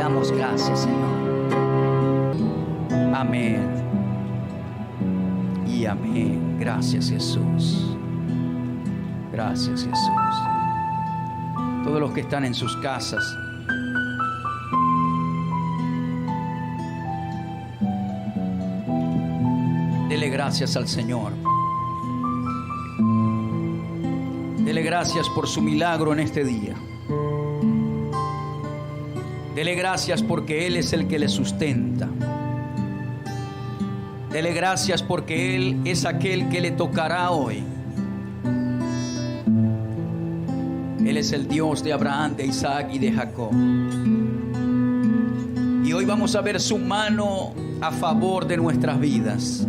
damos gracias, Señor. Amén y amén. Gracias, Jesús. Gracias, Jesús. Todos los que están en sus casas, dele gracias al Señor. Dele gracias por su milagro en este día. Dele gracias porque Él es el que le sustenta. Dele gracias porque Él es aquel que le tocará hoy. Él es el Dios de Abraham, de Isaac y de Jacob. Y hoy vamos a ver su mano a favor de nuestras vidas.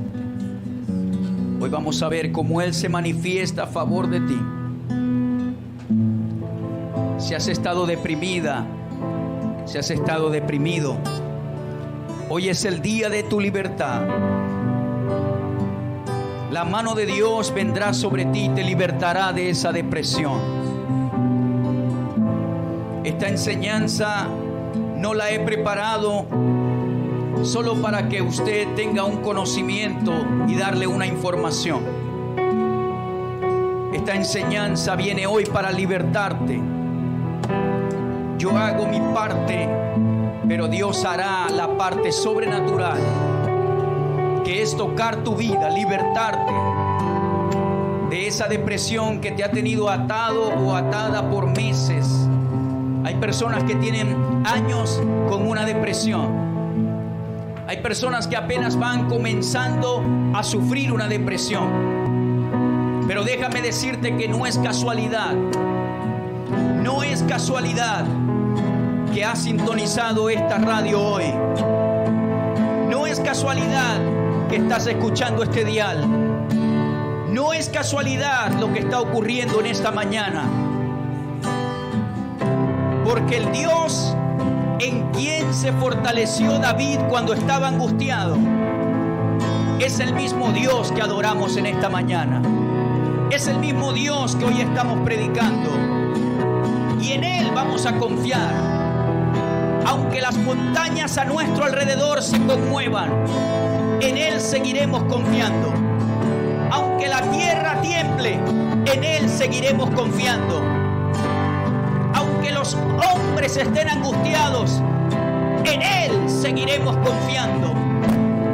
Hoy vamos a ver cómo Él se manifiesta a favor de ti. Si has estado deprimida, si has estado deprimido, hoy es el día de tu libertad. La mano de Dios vendrá sobre ti y te libertará de esa depresión. Esta enseñanza no la he preparado solo para que usted tenga un conocimiento y darle una información. Esta enseñanza viene hoy para libertarte. Yo hago mi parte, pero Dios hará la parte sobrenatural, que es tocar tu vida, libertarte de esa depresión que te ha tenido atado o atada por meses. Hay personas que tienen años con una depresión. Hay personas que apenas van comenzando a sufrir una depresión. Pero déjame decirte que no es casualidad. No es casualidad que has sintonizado esta radio hoy. No es casualidad que estás escuchando este dial. No es casualidad lo que está ocurriendo en esta mañana. Porque el Dios en quien se fortaleció David cuando estaba angustiado es el mismo Dios que adoramos en esta mañana. Es el mismo Dios que hoy estamos predicando. Y en Él vamos a confiar. Aunque las montañas a nuestro alrededor se conmuevan, en Él seguiremos confiando. Aunque la tierra tiemble, en Él seguiremos confiando. Aunque los hombres estén angustiados, en Él seguiremos confiando.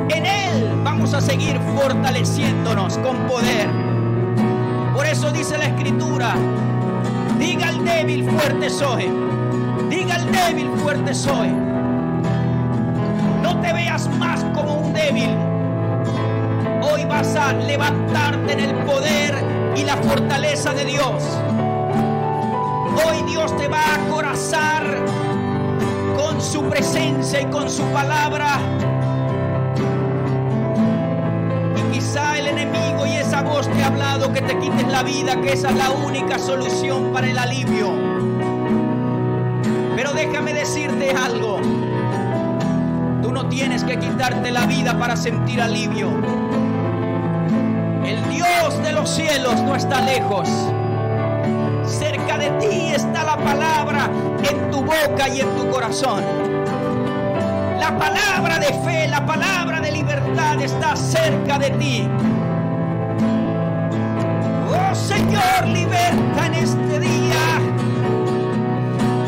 En Él vamos a seguir fortaleciéndonos con poder. Por eso dice la Escritura: diga al débil, fuerte soy. Diga al débil, fuerte soy. No te veas más como un débil. Hoy vas a levantarte en el poder y la fortaleza de Dios. Hoy Dios te va a acorazar con su presencia y con su palabra. Y quizá el enemigo y esa voz te ha hablado que te quites la vida, que esa es la única solución para el alivio. Pero déjame decirte algo. Tú no tienes que quitarte la vida para sentir alivio. El Dios de los cielos no está lejos. Cerca de ti está la palabra en tu boca y en tu corazón. La palabra de fe, la palabra de libertad está cerca de ti. Oh Señor, liberta en este día.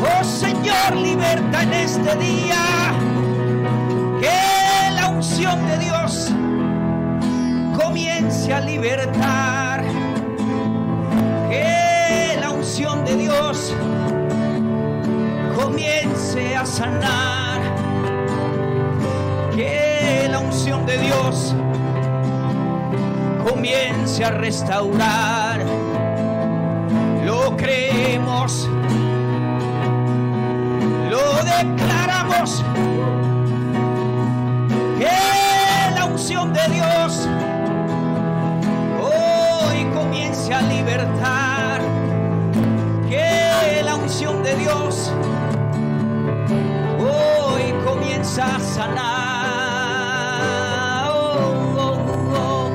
Oh Señor, liberta en este día. Que la unción de Dios comience a libertar. Que la unción de Dios comience a sanar. Que la unción de Dios comience a restaurar. Lo creemos. Lo declaramos, que la unción de Dios hoy comience a libertar, que la unción de Dios hoy comienza a sanar. Oh, oh, oh.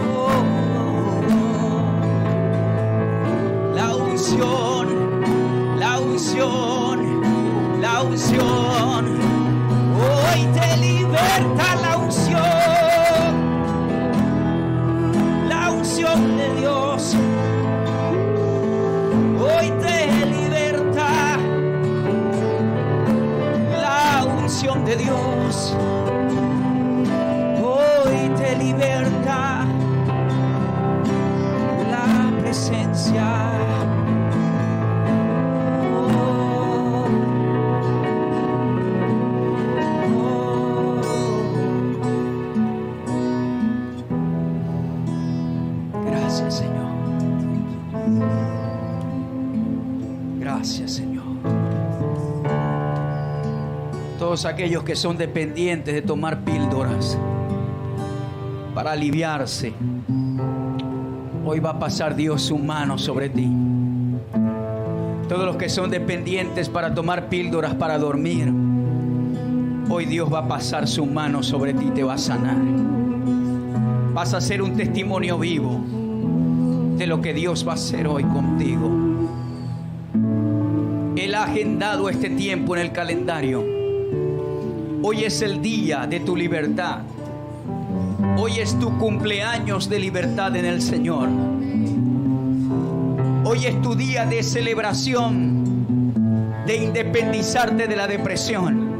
Oh, oh, oh. La unción unción. Hoy te liberta la unción de Dios. Hoy te liberta la unción de Dios. Hoy te liberta la presencia. Gracias, Señor. Gracias, Señor. Todos aquellos que son dependientes de tomar píldoras para aliviarse, hoy va a pasar Dios su mano sobre ti. Todos los que son dependientes para tomar píldoras para dormir, hoy Dios va a pasar su mano sobre ti y te va a sanar. Vas a ser un testimonio vivo de lo que Dios va a hacer hoy contigo. Él ha agendado este tiempo en el calendario. Hoy es el día de tu libertad. Hoy es tu cumpleaños de libertad en el Señor. Hoy es tu día de celebración, de independizarte de la depresión.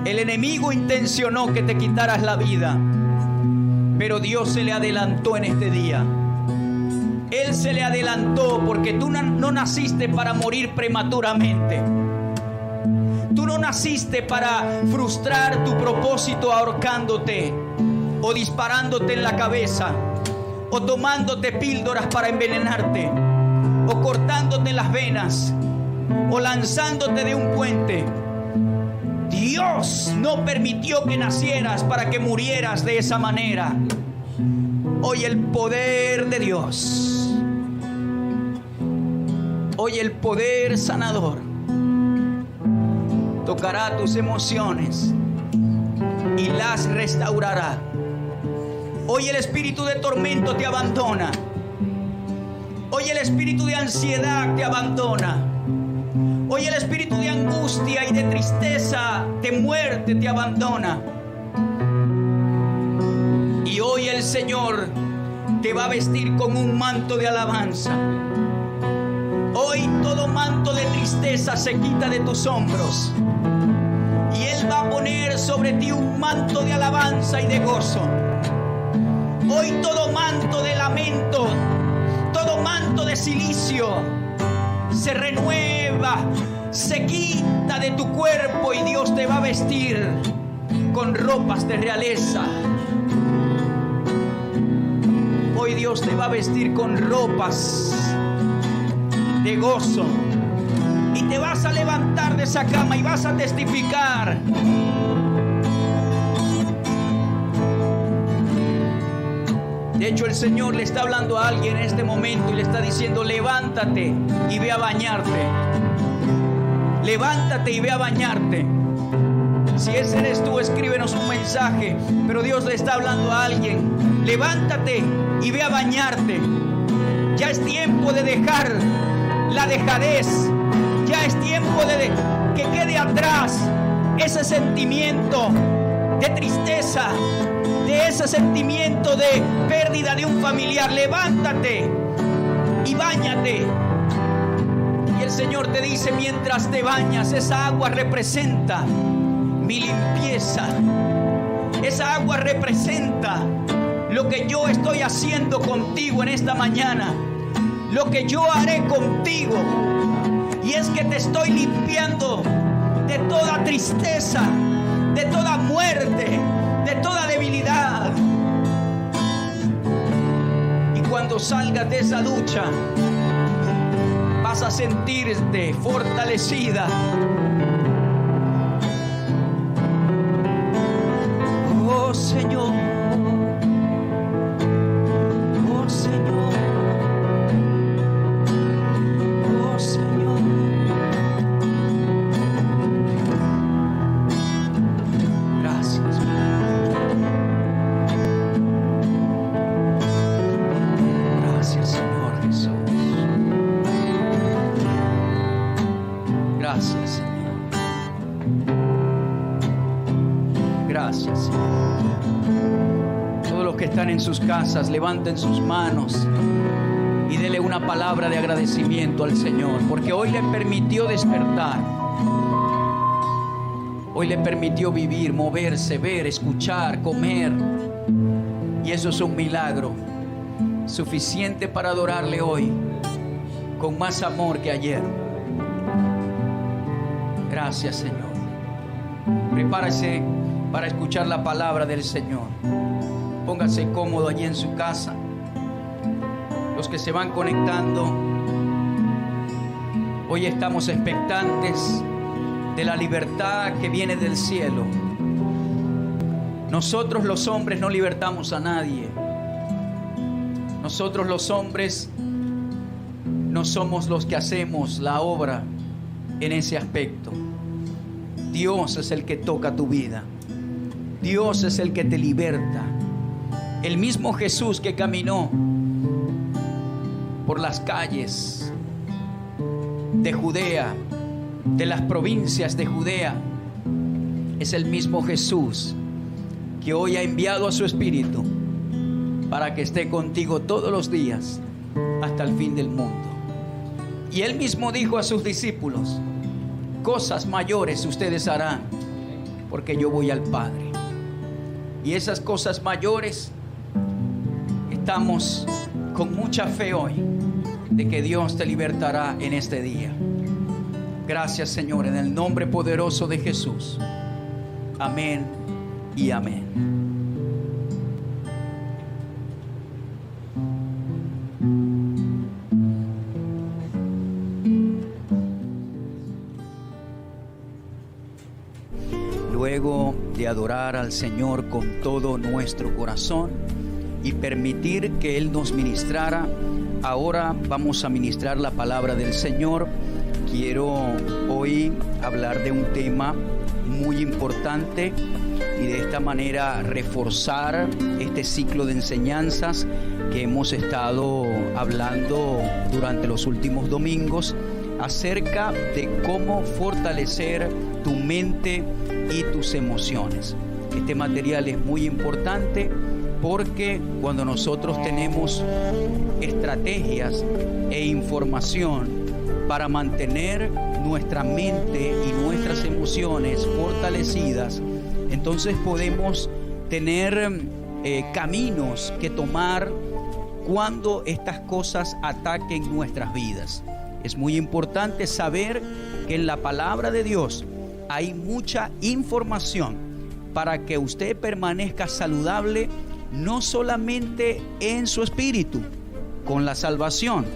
El enemigo intencionó que te quitaras la vida, pero Dios se le adelantó en este día. Él se le adelantó porque tú no naciste para morir prematuramente. Tú no naciste para frustrar tu propósito ahorcándote o disparándote en la cabeza o tomándote píldoras para envenenarte o cortándote las venas o lanzándote de un puente. Dios no permitió que nacieras para que murieras de esa manera. Hoy el poder de Dios, hoy el poder sanador tocará tus emociones y las restaurará. Hoy el espíritu de tormento te abandona. Hoy el espíritu de ansiedad te abandona. Hoy el espíritu de angustia y de tristeza, de muerte te abandona. Y hoy el Señor te va a vestir con un manto de alabanza. Hoy todo manto de tristeza se quita de tus hombros. Y Él va a poner sobre ti un manto de alabanza y de gozo. Hoy todo manto de lamento, todo manto de cilicio se renueva, se quita de tu cuerpo y Dios te va a vestir con ropas de realeza. Hoy Dios te va a vestir con ropas de gozo y te vas a levantar de esa cama y vas a testificar. De hecho, el Señor le está hablando a alguien en este momento y le está diciendo: levántate y ve a bañarte. Levántate y ve a bañarte. Si ese eres tú, escríbenos un mensaje. Pero Dios le está hablando a alguien: levántate y ve a bañarte. Ya es tiempo de dejar la dejadez. Ya es tiempo de que quede atrás ese sentimiento de tristeza, de ese sentimiento de pérdida de un familiar. Levántate y báñate. Y el Señor te dice: mientras te bañas, esa agua representa mi limpieza. Esa agua representa lo que yo estoy haciendo contigo en esta mañana, lo que yo haré contigo. Y es que te estoy limpiando de toda tristeza, de toda muerte, de toda debilidad. Y cuando salgas de esa ducha, vas a sentirte fortalecida. Oh Señor, oh Señor, oh Señor. Gracias. Gracias, Señor Jesús. Gracias, Señor. Gracias, Señor. Todos los que están en sus casas, levanten sus manos y dele una palabra de agradecimiento al Señor, porque hoy le permitió despertar. Hoy le permitió vivir, moverse, ver, escuchar, comer. Y eso es un milagro suficiente para adorarle hoy con más amor que ayer. Gracias, Señor. Prepárese para escuchar la palabra del Señor. Póngase cómodo allí en su casa. Los que se van conectando, hoy estamos expectantes de la libertad que viene del cielo. Nosotros los hombres no libertamos a nadie. Nosotros los hombres no somos los que hacemos la obra en ese aspecto. Dios es el que toca tu vida. Dios es el que te liberta. El mismo Jesús que caminó por las calles de Judea, de las provincias de Judea, es el mismo Jesús que hoy ha enviado a su Espíritu para que esté contigo todos los días hasta el fin del mundo. Y Él mismo dijo a sus discípulos: cosas mayores ustedes harán, porque yo voy al Padre. Y esas cosas mayores, estamos con mucha fe hoy de que Dios te libertará en este día. Gracias, Señor, en el nombre poderoso de Jesús. Amén y amén. Luego de adorar al Señor con todo nuestro corazón y permitir que Él nos ministrara, ahora vamos a ministrar la palabra del Señor. Quiero hoy hablar de un tema muy importante y de esta manera reforzar este ciclo de enseñanzas que hemos estado hablando durante los últimos domingos acerca de cómo fortalecer tu mente y tus emociones. Este material es muy importante porque cuando nosotros tenemos estrategias e información para mantener nuestra mente y nuestras emociones fortalecidas, entonces podemos tener caminos que tomar cuando estas cosas ataquen nuestras vidas. Es muy importante saber que en la palabra de Dios hay mucha información para que usted permanezca saludable, no solamente en su espíritu, con la salvación,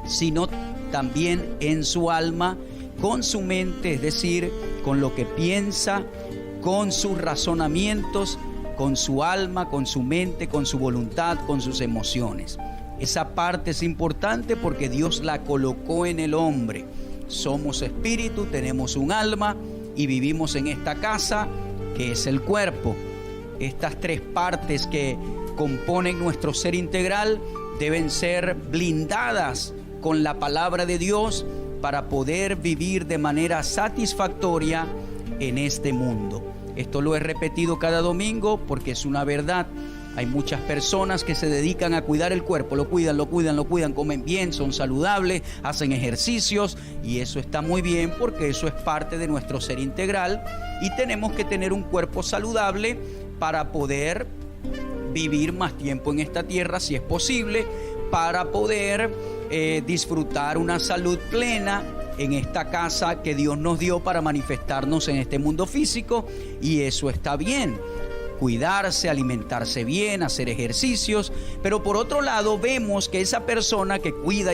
sino también en su alma, con su mente, es decir, con lo que piensa, con sus razonamientos, con su alma, con su mente, con su voluntad, con sus emociones. Esa parte es importante porque Dios la colocó en el hombre. Somos espíritu, tenemos un alma y vivimos en esta casa que es el cuerpo. Estas tres partes que componen nuestro ser integral deben ser blindadas con la palabra de Dios para poder vivir de manera satisfactoria en este mundo. Esto lo he repetido cada domingo porque es una verdad. Hay muchas personas que se dedican a cuidar el cuerpo, lo cuidan, comen bien, son saludables, hacen ejercicios y eso está muy bien porque eso es parte de nuestro ser integral y tenemos que tener un cuerpo saludable para poder vivir más tiempo en esta tierra si es posible, para poder disfrutar una salud plena en esta casa que Dios nos dio para manifestarnos en este mundo físico y eso está bien. Cuidarse, alimentarse bien, hacer ejercicios, pero por otro lado vemos que esa persona que cuida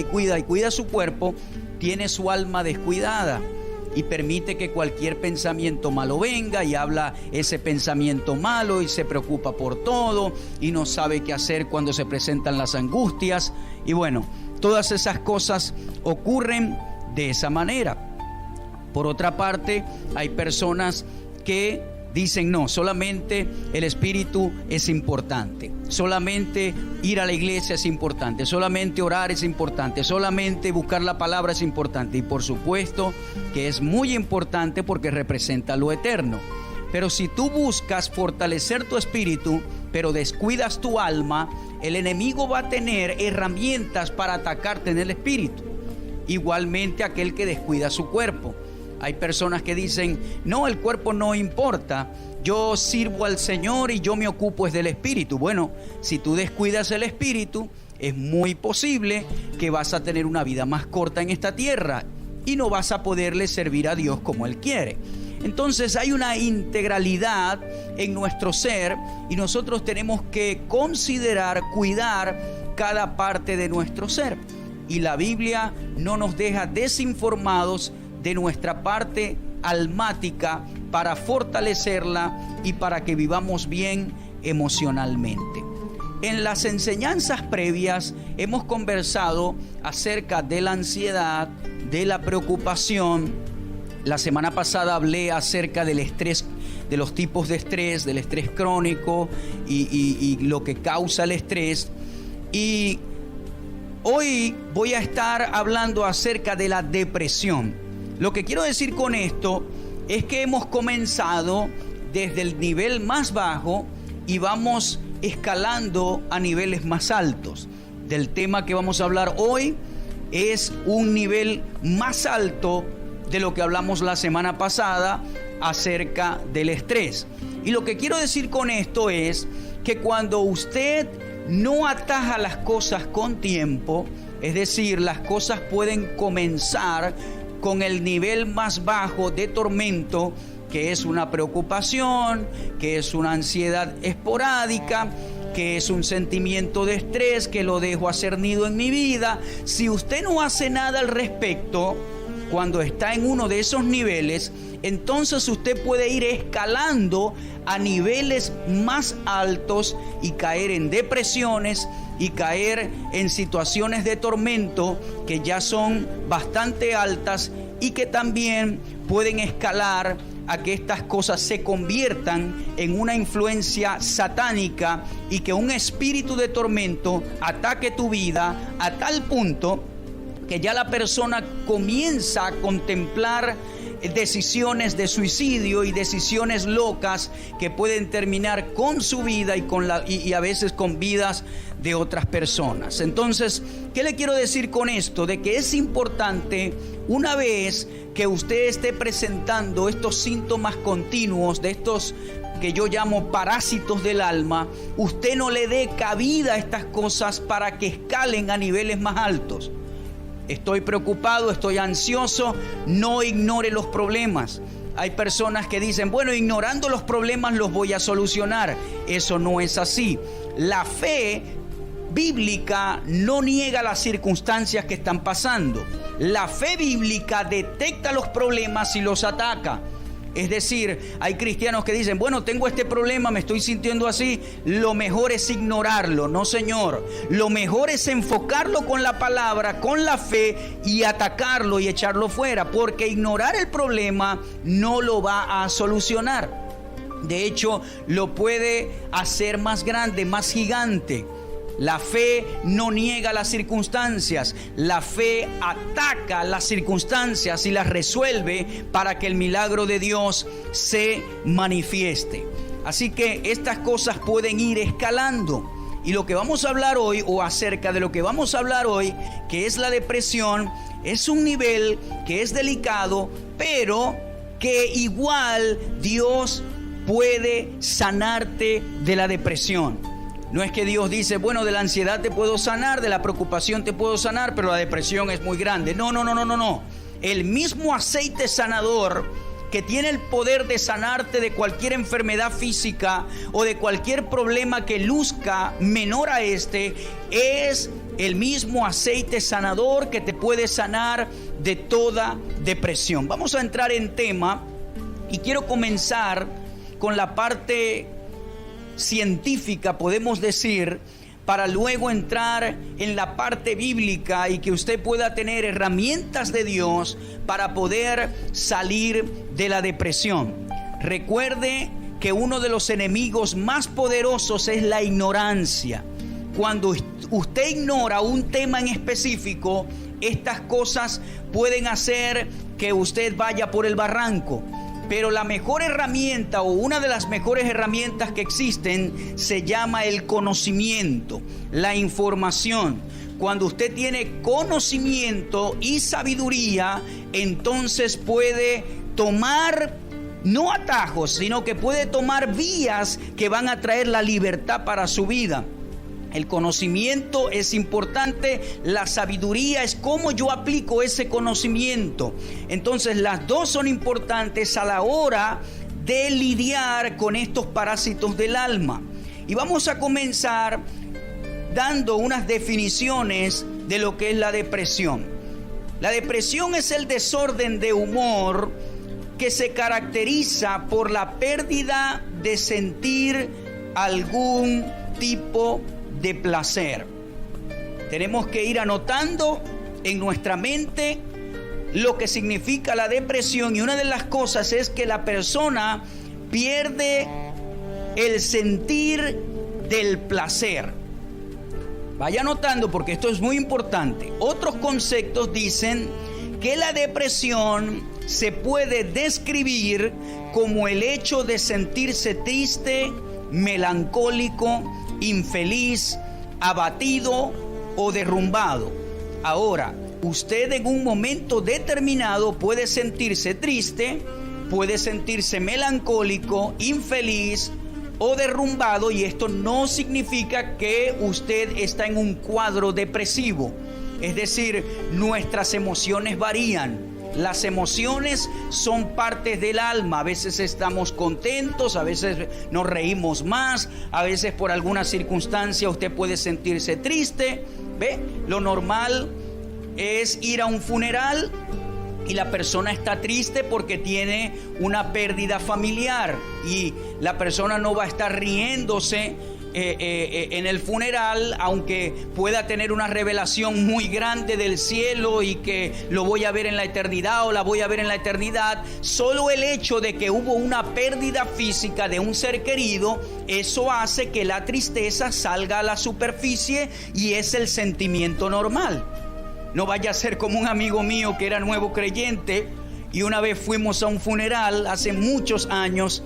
su cuerpo tiene su alma descuidada y permite que cualquier pensamiento malo venga y habla ese pensamiento malo y se preocupa por todo y no sabe qué hacer cuando se presentan las angustias y bueno, todas esas cosas ocurren de esa manera. Por otra parte, hay personas que dicen no, solamente el espíritu es importante, solamente ir a la iglesia es importante, solamente orar es importante, solamente buscar la palabra es importante. Y por supuesto que es muy importante porque representa lo eterno. Pero si tú buscas fortalecer tu espíritu, pero descuidas tu alma, el enemigo va a tener herramientas para atacarte en el espíritu. Igualmente aquel que descuida su cuerpo. Hay personas que dicen, no, el cuerpo no importa, yo sirvo al Señor y yo me ocupo es del espíritu. Bueno, si tú descuidas el espíritu, es muy posible que vas a tener una vida más corta en esta tierra y no vas a poderle servir a Dios como Él quiere. Entonces hay una integralidad en nuestro ser y nosotros tenemos que considerar, cuidar cada parte de nuestro ser. Y la Biblia no nos deja desinformados de nuestra parte almática para fortalecerla y para que vivamos bien emocionalmente. En las enseñanzas previas hemos conversado acerca de la ansiedad, de la preocupación. La semana pasada hablé acerca del estrés, de los tipos de estrés, del estrés crónico y lo que causa el estrés. Y hoy voy a estar hablando acerca de la depresión. Lo que quiero decir con esto es que hemos comenzado desde el nivel más bajo y vamos escalando a niveles más altos. Del tema que vamos a hablar hoy es un nivel más alto de lo que hablamos la semana pasada acerca del estrés. Y lo que quiero decir con esto es que cuando usted no ataja las cosas con tiempo, es decir, las cosas pueden comenzar con el nivel más bajo de tormento, que es una preocupación, que es una ansiedad esporádica, que es un sentimiento de estrés que lo dejo hacer nido en mi vida. Si usted no hace nada al respecto, cuando está en uno de esos niveles, entonces usted puede ir escalando a niveles más altos y caer en depresiones y caer en situaciones de tormento que ya son bastante altas y que también pueden escalar a que estas cosas se conviertan en una influencia satánica y que un espíritu de tormento ataque tu vida a tal punto que ya la persona comienza a contemplar decisiones de suicidio y decisiones locas que pueden terminar con su vida y a veces con vidas de otras personas. Entonces, ¿qué le quiero decir con esto? De que es importante, una vez que usted esté presentando estos síntomas continuos, de estos que yo llamo parásitos del alma, usted no le dé cabida a estas cosas para que escalen a niveles más altos. Estoy preocupado, estoy ansioso, no ignore los problemas. Hay personas que dicen, bueno, ignorando los problemas los voy a solucionar. Eso no es así. La fe bíblica no niega las circunstancias que están pasando. La fe bíblica detecta los problemas y los ataca. Es decir, hay cristianos que dicen, bueno, tengo este problema, me estoy sintiendo así, lo mejor es ignorarlo. No, señor, lo mejor es enfocarlo con la palabra, con la fe y atacarlo y echarlo fuera, porque ignorar el problema no lo va a solucionar. De hecho, lo puede hacer más grande, más gigante. La fe no niega las circunstancias, la fe ataca las circunstancias y las resuelve para que el milagro de Dios se manifieste. Así que estas cosas pueden ir escalando. Y lo que vamos a hablar hoy, o acerca de lo que vamos a hablar hoy, que es la depresión, es un nivel que es delicado, pero que igual Dios puede sanarte de la depresión. No es que Dios dice, bueno, de la ansiedad te puedo sanar, de la preocupación te puedo sanar, pero la depresión es muy grande. No. El mismo aceite sanador que tiene el poder de sanarte de cualquier enfermedad física o de cualquier problema que luzca menor a este, es el mismo aceite sanador que te puede sanar de toda depresión. Vamos a entrar en tema y quiero comenzar con la parte científica, podemos decir, para luego entrar en la parte bíblica y que usted pueda tener herramientas de Dios para poder salir de la depresión. Recuerde que uno de los enemigos más poderosos es la ignorancia. Cuando usted ignora un tema en específico, estas cosas pueden hacer que usted vaya por el barranco. Pero la mejor herramienta, o una de las mejores herramientas que existen, se llama el conocimiento, la información. Cuando usted tiene conocimiento y sabiduría, entonces puede tomar no atajos, sino que puede tomar vías que van a traer la libertad para su vida. El conocimiento es importante, la sabiduría es cómo yo aplico ese conocimiento. Entonces las dos son importantes a la hora de lidiar con estos parásitos del alma. Y vamos a comenzar dando unas definiciones de lo que es la depresión. La depresión es el desorden de humor que se caracteriza por la pérdida de sentir algún tipo de placer. Tenemos que ir anotando en nuestra mente lo que significa la depresión, y una de las cosas es que la persona pierde el sentir del placer. Vaya anotando porque esto es muy importante. Otros conceptos dicen que la depresión se puede describir como el hecho de sentirse triste, melancólico, infeliz, abatido o derrumbado. Ahora, usted en un momento determinado puede sentirse triste, puede sentirse melancólico, infeliz o derrumbado, y esto no significa que usted está en un cuadro depresivo. Es decir, nuestras emociones varían. Las emociones son partes del alma. A veces estamos contentos, a veces nos reímos más, a veces por alguna circunstancia usted puede sentirse triste. ¿Ve? Lo normal es ir a un funeral y la persona está triste porque tiene una pérdida familiar, y la persona no va a estar riéndose en el funeral, aunque pueda tener una revelación muy grande del cielo y que lo voy a ver en la eternidad o la voy a ver en la eternidad. Solo el hecho de que hubo una pérdida física de un ser querido, eso hace que la tristeza salga a la superficie, y es el sentimiento normal. No vaya a ser como un amigo mío que era nuevo creyente, y una vez fuimos a un funeral hace muchos años,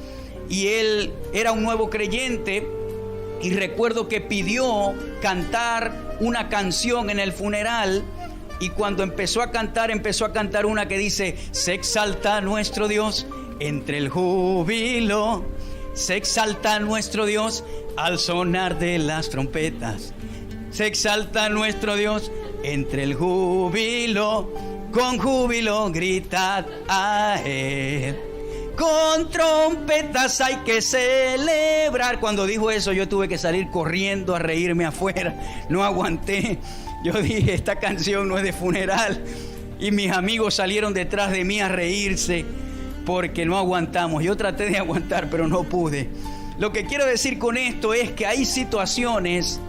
y él era un nuevo creyente. Y recuerdo que pidió cantar una canción en el funeral, y cuando empezó a cantar una que dice: se exalta nuestro Dios entre el júbilo, se exalta nuestro Dios al sonar de las trompetas, se exalta nuestro Dios entre el júbilo, con júbilo gritad a Él. Con trompetas hay que celebrar. Cuando dijo eso, yo tuve que salir corriendo a reírme afuera. No aguanté. Yo dije: esta canción no es de funeral. Y mis amigos salieron detrás de mí a reírse porque no aguantamos. Yo traté de aguantar, pero no pude. Lo que quiero decir con esto es que hay situaciones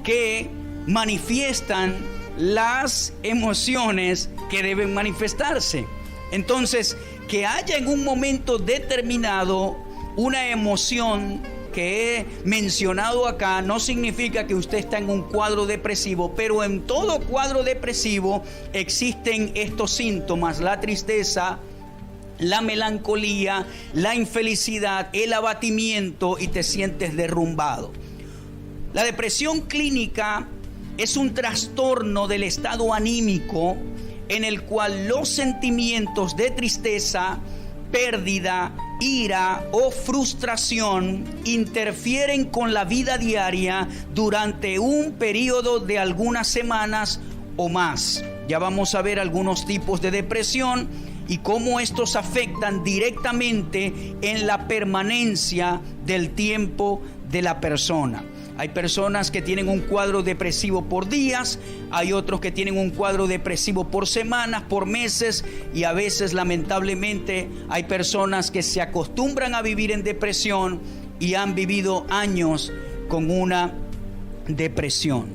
que manifiestan las emociones que deben manifestarse. Entonces, que haya en un momento determinado una emoción que he mencionado acá no significa que usted está en un cuadro depresivo, pero en todo cuadro depresivo existen estos síntomas: la tristeza, la melancolía, la infelicidad, el abatimiento, y te sientes derrumbado. La depresión clínica es un trastorno del estado anímico en el cual los sentimientos de tristeza, pérdida, ira o frustración interfieren con la vida diaria durante un periodo de algunas semanas o más. Ya vamos a ver algunos tipos de depresión y cómo estos afectan directamente en la permanencia del tiempo de la persona. Hay personas que tienen un cuadro depresivo por días, hay otros que tienen un cuadro depresivo por semanas, por meses, y a veces, lamentablemente, hay personas que se acostumbran a vivir en depresión y han vivido años con una depresión.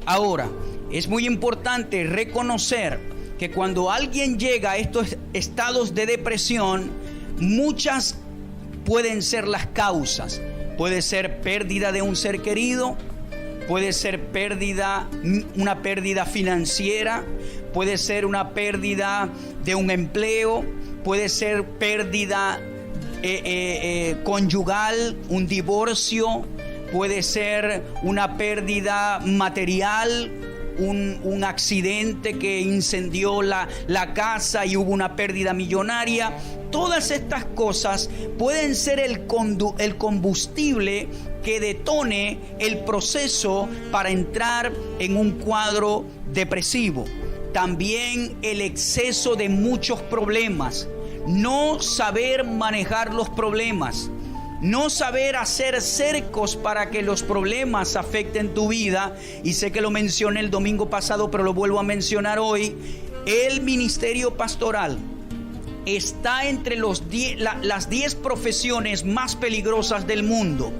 Ahora, es muy importante reconocer que cuando alguien llega a estos estados de depresión, muchas pueden ser las causas. Puede ser pérdida de un ser querido, puede ser una pérdida financiera, puede ser una pérdida de un empleo, puede ser pérdida conyugal, un divorcio, puede ser una pérdida material, un accidente que incendió la casa y hubo una pérdida millonaria. Todas estas cosas pueden ser el combustible que detone el proceso para entrar en un cuadro depresivo. También el exceso de muchos problemas, no saber manejar los problemas, no saber hacer cercos para que los problemas afecten tu vida. Y sé que lo mencioné el domingo pasado, pero lo vuelvo a mencionar hoy. El ministerio pastoral está entre las 10 profesiones más peligrosas del mundo.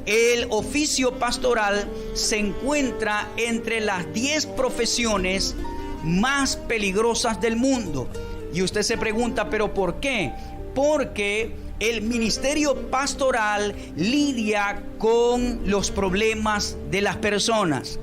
El oficio pastoral se encuentra entre las 10 profesiones más peligrosas del mundo. Y usted se pregunta, ¿pero por qué? Porque el ministerio pastoral lidia con los problemas de las personas.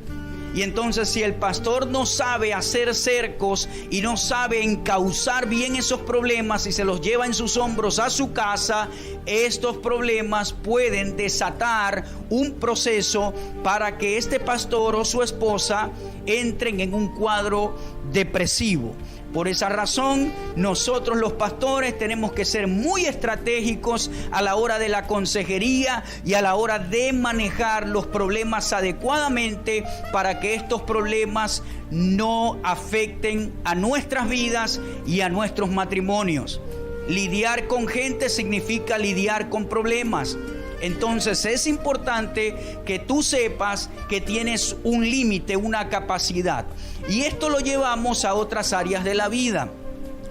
Y entonces, si el pastor no sabe hacer cercos y no sabe encauzar bien esos problemas y se los lleva en sus hombros a su casa, estos problemas pueden desatar un proceso para que este pastor o su esposa entren en un cuadro depresivo. Por esa razón, nosotros los pastores tenemos que ser muy estratégicos a la hora de la consejería y a la hora de manejar los problemas adecuadamente para que estos problemas no afecten a nuestras vidas y a nuestros matrimonios. Lidiar con gente significa lidiar con problemas. Entonces es importante que tú sepas que tienes un límite, una capacidad. Y esto lo llevamos a otras áreas de la vida.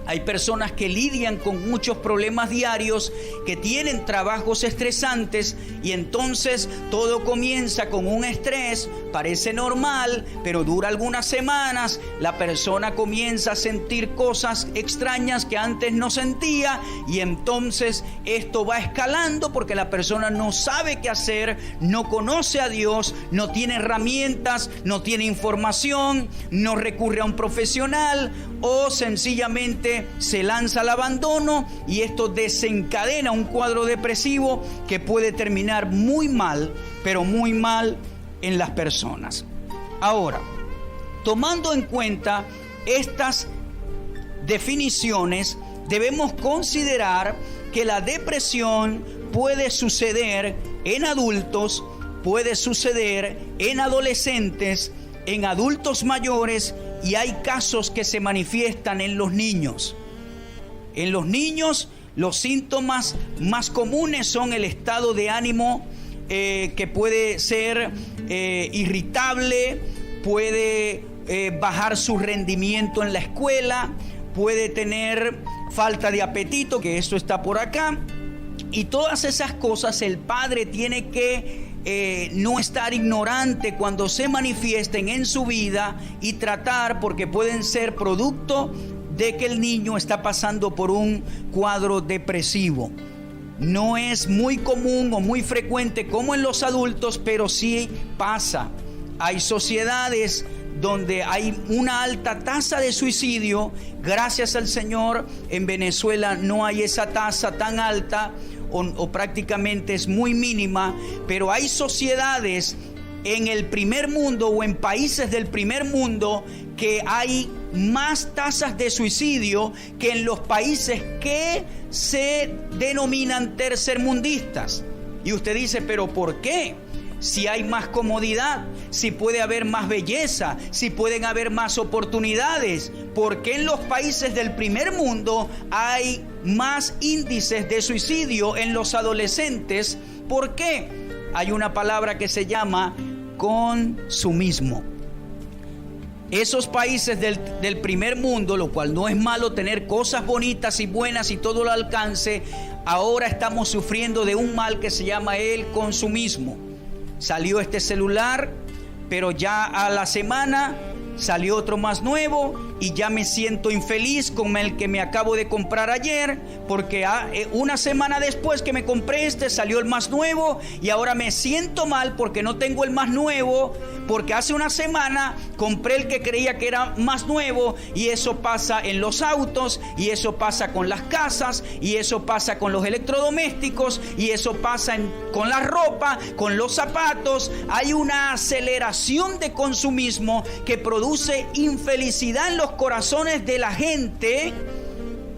Hay personas que lidian con muchos problemas diarios, que tienen trabajos estresantes y entonces todo comienza con un estrés, parece normal, pero dura algunas semanas, la persona comienza a sentir cosas extrañas que antes no sentía y entonces esto va escalando porque la persona no sabe qué hacer, no conoce a Dios, no tiene herramientas, no tiene información, no recurre a un profesional o sencillamente se lanza al abandono y esto desencadena un cuadro depresivo que puede terminar muy mal, pero muy mal en las personas. Ahora, tomando en cuenta estas definiciones, debemos considerar que la depresión puede suceder en adultos, puede suceder en adolescentes, en adultos mayores, y hay casos que se manifiestan en los niños. En los niños, los síntomas más comunes son el estado de ánimo que puede ser irritable, puede bajar su rendimiento en la escuela, puede tener falta de apetito, que esto está por acá. Y todas esas cosas el padre tiene que no estar ignorante cuando se manifiesten en su vida y tratar, porque pueden ser producto de que el niño está pasando por un cuadro depresivo. No es muy común o muy frecuente como en los adultos, pero sí pasa. Hay sociedades donde hay una alta tasa de suicidio. Gracias al Señor, en Venezuela no hay esa tasa tan alta o prácticamente es muy mínima, pero hay sociedades en el primer mundo o en países del primer mundo que hay más tasas de suicidio que en los países que se denominan tercermundistas. Y usted dice, ¿pero por qué? Si hay más comodidad, si puede haber más belleza, si pueden haber más oportunidades, ¿por qué en los países del primer mundo hay más índices de suicidio en los adolescentes? ¿Por qué? Hay una palabra que se llama consumismo. Esos países del primer mundo, lo cual no es malo tener cosas bonitas y buenas y todo lo alcance, ahora estamos sufriendo de un mal que se llama el consumismo. Salió este celular, pero ya a la semana salió otro más nuevo y ya me siento infeliz con el que me acabo de comprar ayer, porque una semana después que me compré salió el más nuevo, y ahora me siento mal porque no tengo el más nuevo, porque hace una semana compré el que creía que era más nuevo. Y eso pasa en los autos, y eso pasa con las casas, y eso pasa con los electrodomésticos, y eso pasa con la ropa, con los zapatos. Hay una aceleración de consumismo que produce infelicidad en los corazones de la gente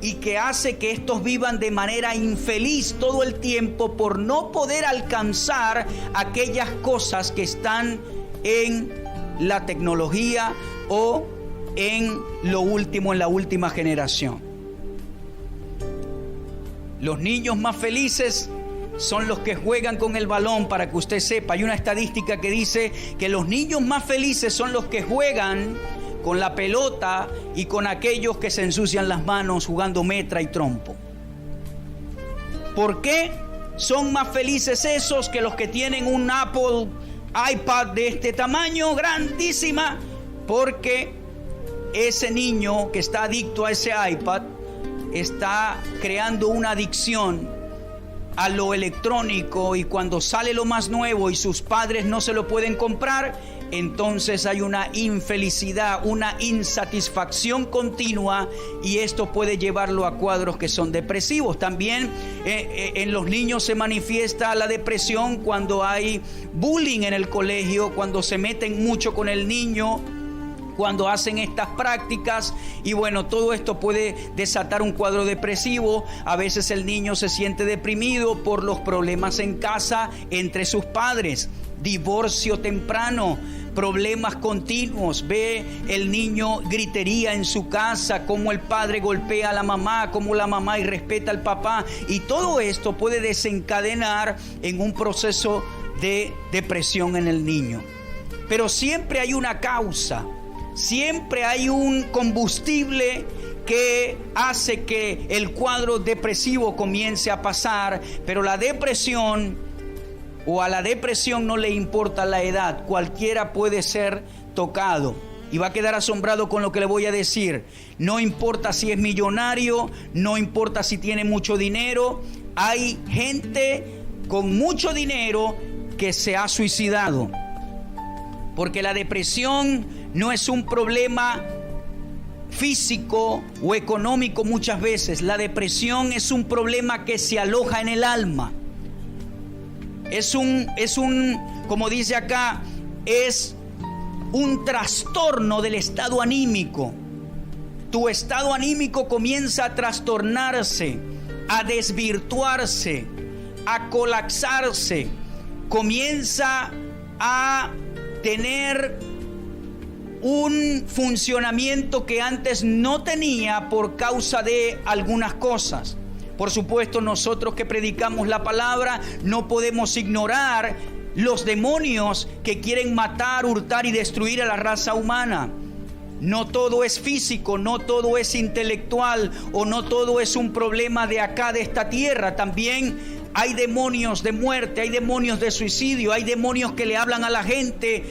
y que hace que estos vivan de manera infeliz todo el tiempo por no poder alcanzar aquellas cosas que están en la tecnología o en lo último, en la última generación. Los niños más felices son los que juegan con el balón, para que usted sepa. Hay una estadística que dice que los niños más felices son los que juegan con la pelota y con aquellos que se ensucian las manos jugando metra y trompo. ¿Por qué son más felices esos que los que tienen un Apple iPad de este tamaño, grandísima? Porque ese niño que está adicto a ese iPad está creando una adicción a lo electrónico, y cuando sale lo más nuevo y sus padres no se lo pueden comprar, entonces hay una infelicidad, una insatisfacción continua, y esto puede llevarlo a cuadros que son depresivos. También en los niños se manifiesta la depresión cuando hay bullying en el colegio, cuando se meten mucho con el niño, cuando hacen estas prácticas, y bueno, todo esto puede desatar un cuadro depresivo. A veces el niño se siente deprimido por los problemas en casa entre sus padres, divorcio temprano, problemas continuos. Ve el niño gritería en su casa, cómo el padre golpea a la mamá, cómo la mamá irrespeta al papá, y todo esto puede desencadenar en un proceso de depresión en el niño. Pero siempre hay una causa, siempre hay un combustible que hace que el cuadro depresivo comience a pasar. Pero la depresión, o a la depresión no le importa la edad, cualquiera puede ser tocado. Y va a quedar asombrado con lo que le voy a decir. No importa si es millonario, no importa si tiene mucho dinero. Hay gente con mucho dinero que se ha suicidado. Porque la depresión no es un problema físico o económico muchas veces. La depresión es un problema que se aloja en el alma. Es un, como dice acá, es un trastorno del estado anímico. Tu estado anímico comienza a trastornarse, a desvirtuarse, a colapsarse. Comienza a tener un funcionamiento que antes no tenía por causa de algunas cosas. Por supuesto, nosotros que predicamos la palabra no podemos ignorar los demonios que quieren matar, hurtar y destruir a la raza humana. No todo es físico, no todo es intelectual, o no todo es un problema de acá, de esta tierra. También hay demonios de muerte, hay demonios de suicidio, hay demonios que le hablan a la gente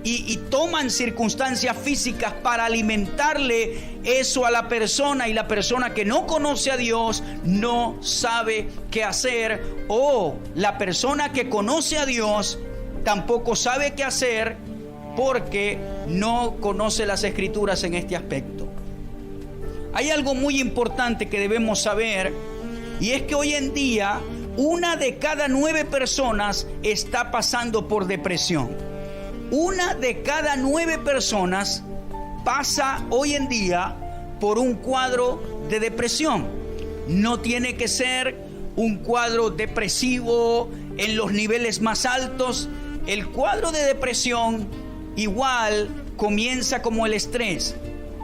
y toman circunstancias físicas para alimentarle eso a la persona, y la persona que no conoce a Dios no sabe qué hacer, o la persona que conoce a Dios tampoco sabe qué hacer porque no conoce las Escrituras en este aspecto. Hay algo muy importante que debemos saber, y es que hoy en día 1 de cada 9 personas está pasando por depresión. 1 de cada 9 personas pasa hoy en día por un cuadro de depresión. No tiene que ser un cuadro depresivo en los niveles más altos. El cuadro de depresión igual comienza como el estrés.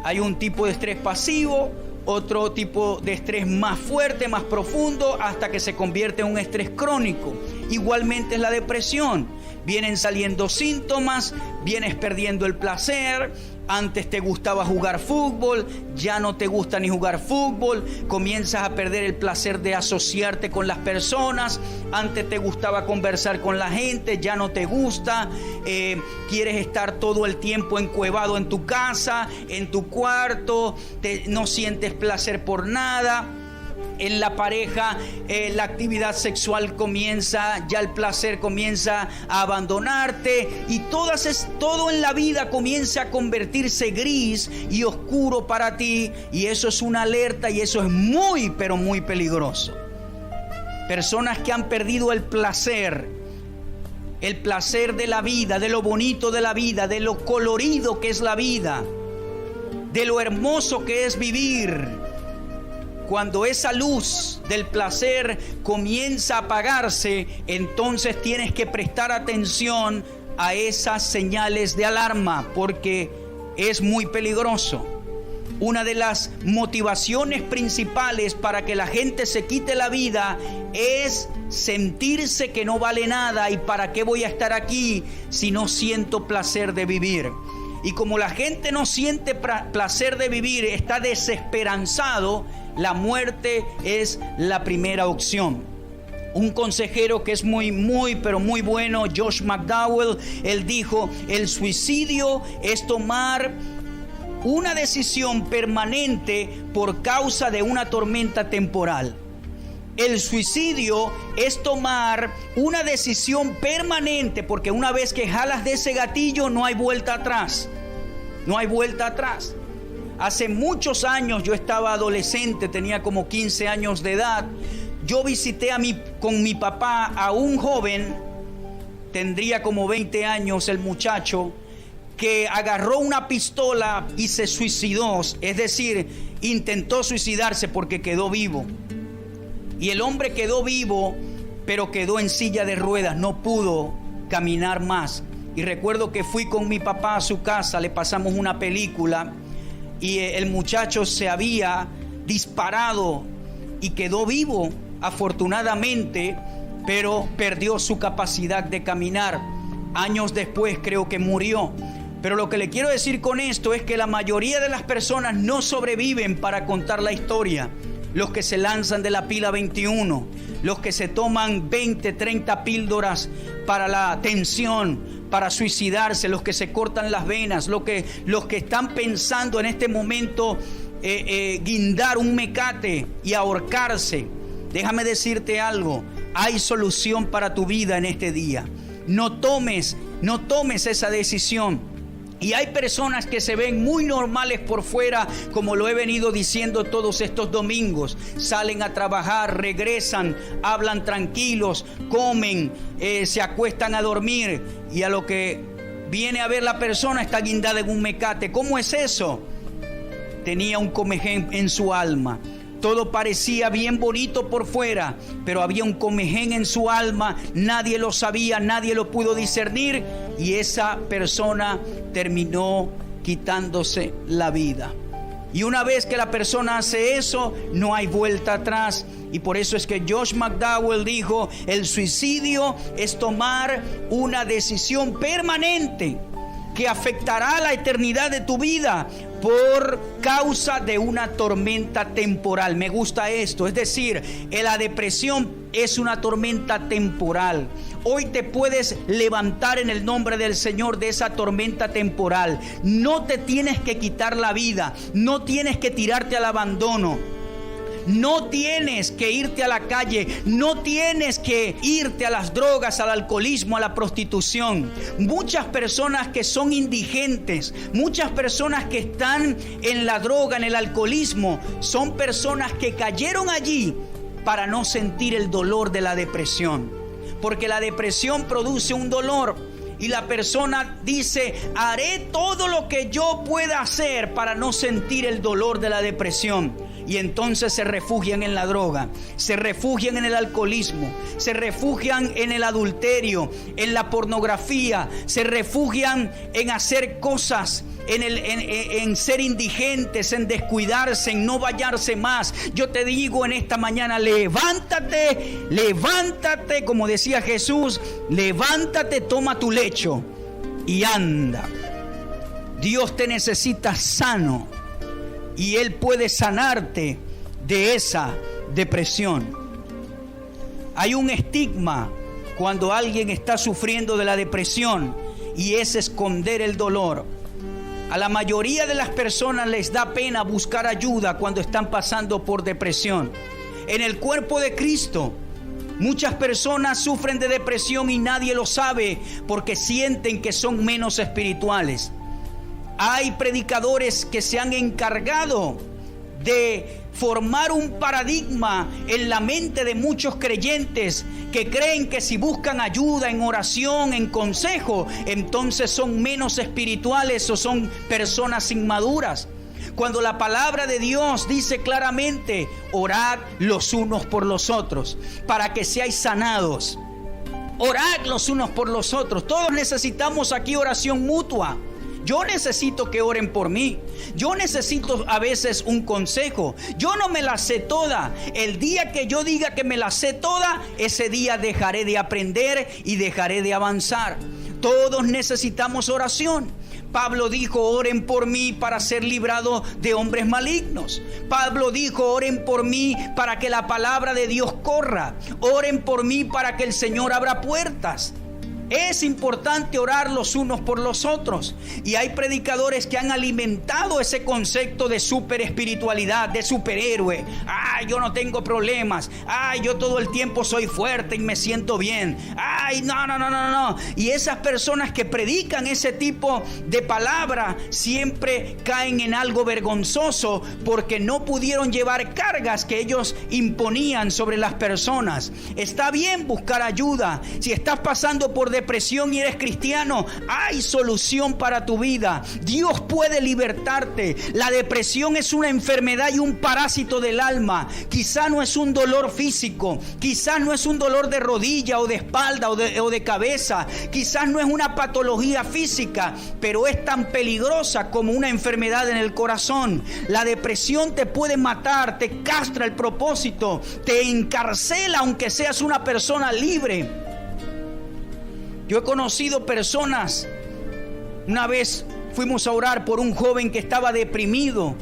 Hay un tipo de estrés pasivo, otro tipo de estrés más fuerte, más profundo, hasta que se convierte en un estrés crónico. Igualmente es la depresión. Vienen saliendo síntomas, vienes perdiendo el placer, Antes te gustaba jugar fútbol, ya no te gusta ni jugar fútbol. Comienzas a perder el placer de asociarte con las personas. Antes te gustaba conversar con la gente, ya no te gusta. Quieres estar todo el tiempo encuevado en tu casa, en tu cuarto. No sientes placer por nada. En la pareja, la actividad sexual comienza, ya el placer comienza a abandonarte y todo en la vida comienza a convertirse gris y oscuro para ti, y eso es una alerta y eso es muy, pero muy peligroso. Personas que han perdido el placer de la vida, de lo bonito de la vida, de lo colorido que es la vida, de lo hermoso que es vivir. Cuando esa luz del placer comienza a apagarse, entonces tienes que prestar atención a esas señales de alarma, porque es muy peligroso. Una de las motivaciones principales para que la gente se quite la vida es sentirse que no vale nada. ¿Y para qué voy a estar aquí si no siento placer de vivir? Y como la gente no siente placer de vivir, está desesperanzado, la muerte es la primera opción. Un consejero que es pero muy bueno, Josh McDowell, él dijo: el suicidio es tomar una decisión permanente por causa de una tormenta temporal. El suicidio es tomar una decisión permanente, porque una vez que jalas de ese gatillo no hay vuelta atrás. No hay vuelta atrás. Hace muchos años, yo estaba adolescente, tenía como 15 años de edad. Yo visité con mi papá a un joven, tendría como 20 años el muchacho, que agarró una pistola y se suicidó. Es decir, intentó suicidarse porque quedó vivo. Y el hombre quedó vivo, pero quedó en silla de ruedas, no pudo caminar más. Y recuerdo que fui con mi papá a su casa, le pasamos una película y el muchacho se había disparado y quedó vivo, afortunadamente, pero perdió su capacidad de caminar. Años después creo que murió. Pero lo que le quiero decir con esto es que la mayoría de las personas no sobreviven para contar la historia. Los que se lanzan de la pila 21, los que se toman 20, 30 píldoras para la tensión, para suicidarse, los que se cortan las venas, los que están pensando en este momento guindar un mecate y ahorcarse. Déjame decirte algo, hay solución para tu vida en este día. No tomes esa decisión. Y hay personas que se ven muy normales por fuera, como lo he venido diciendo todos estos domingos. Salen a trabajar, regresan, hablan tranquilos, comen, se acuestan a dormir. Y a lo que viene a ver la persona está guindada en un mecate. ¿Cómo es eso? Tenía un comején en su alma. Todo parecía bien bonito por fuera, pero había un comején en su alma. Nadie lo sabía, nadie lo pudo discernir, y esa persona terminó quitándose la vida. Y una vez que la persona hace eso, no hay vuelta atrás. Y por eso es que Josh McDowell dijo: el suicidio es tomar una decisión permanente que afectará la eternidad de tu vida por causa de una tormenta temporal. Me gusta esto, es decir, la depresión es una tormenta temporal. Hoy te puedes levantar en el nombre del Señor de esa tormenta temporal. No te tienes que quitar la vida, no tienes que tirarte al abandono. No tienes que irte a la calle, no tienes que irte a las drogas, al alcoholismo, a la prostitución. Muchas personas que son indigentes, muchas personas que están en la droga, en el alcoholismo, son personas que cayeron allí para no sentir el dolor de la depresión. Porque la depresión produce un dolor. Y la persona dice: haré todo lo que yo pueda hacer para no sentir el dolor de la depresión. Y entonces se refugian en la droga, se refugian en el alcoholismo, se refugian en el adulterio, en la pornografía, se refugian en hacer cosas, en ser indigentes, en descuidarse, en no bañarse más. Yo te digo en esta mañana: levántate, levántate, como decía Jesús, levántate, toma tu lecho y anda. Dios te necesita sano y Él puede sanarte de esa depresión. Hay un estigma cuando alguien está sufriendo de la depresión y es esconder el dolor. A la mayoría de las personas les da pena buscar ayuda cuando están pasando por depresión. En el cuerpo de Cristo, muchas personas sufren de depresión y nadie lo sabe porque sienten que son menos espirituales. Hay predicadores que se han encargado de formar un paradigma en la mente de muchos creyentes que creen que si buscan ayuda en oración, en consejo, entonces son menos espirituales o son personas inmaduras. Cuando la palabra de Dios dice claramente: orad los unos por los otros para que seáis sanados. Orad los unos por los otros. Todos necesitamos aquí oración mutua. Yo necesito que oren por mí. Yo necesito a veces un consejo. Yo no me la sé toda. El día que yo diga que me la sé toda, ese día dejaré de aprender y dejaré de avanzar. Todos necesitamos oración. Pablo dijo: oren por mí para ser librado de hombres malignos. Pablo dijo: oren por mí para que la palabra de Dios corra. Oren por mí para que el Señor abra puertas. Es importante orar los unos por los otros. Y hay predicadores que han alimentado ese concepto de super espiritualidad, de superhéroe. Ay, yo no tengo problemas. Ay, yo todo el tiempo soy fuerte y me siento bien. Ay, no. Y esas personas que predican ese tipo de palabra siempre caen en algo vergonzoso porque no pudieron llevar cargas que ellos imponían sobre las personas. Está bien buscar ayuda. Si estás pasando por depresión y eres cristiano, hay solución para tu vida. Dios puede libertarte. La depresión es una enfermedad y un parásito del alma. Quizá no es un dolor físico, quizás no es un dolor de rodilla o de espalda o de cabeza, quizás no es una patología física, pero es tan peligrosa como una enfermedad en el corazón. La depresión te puede matar, te castra el propósito, te encarcela aunque seas una persona libre. Yo he conocido personas. Una vez fuimos a orar por un joven que estaba deprimido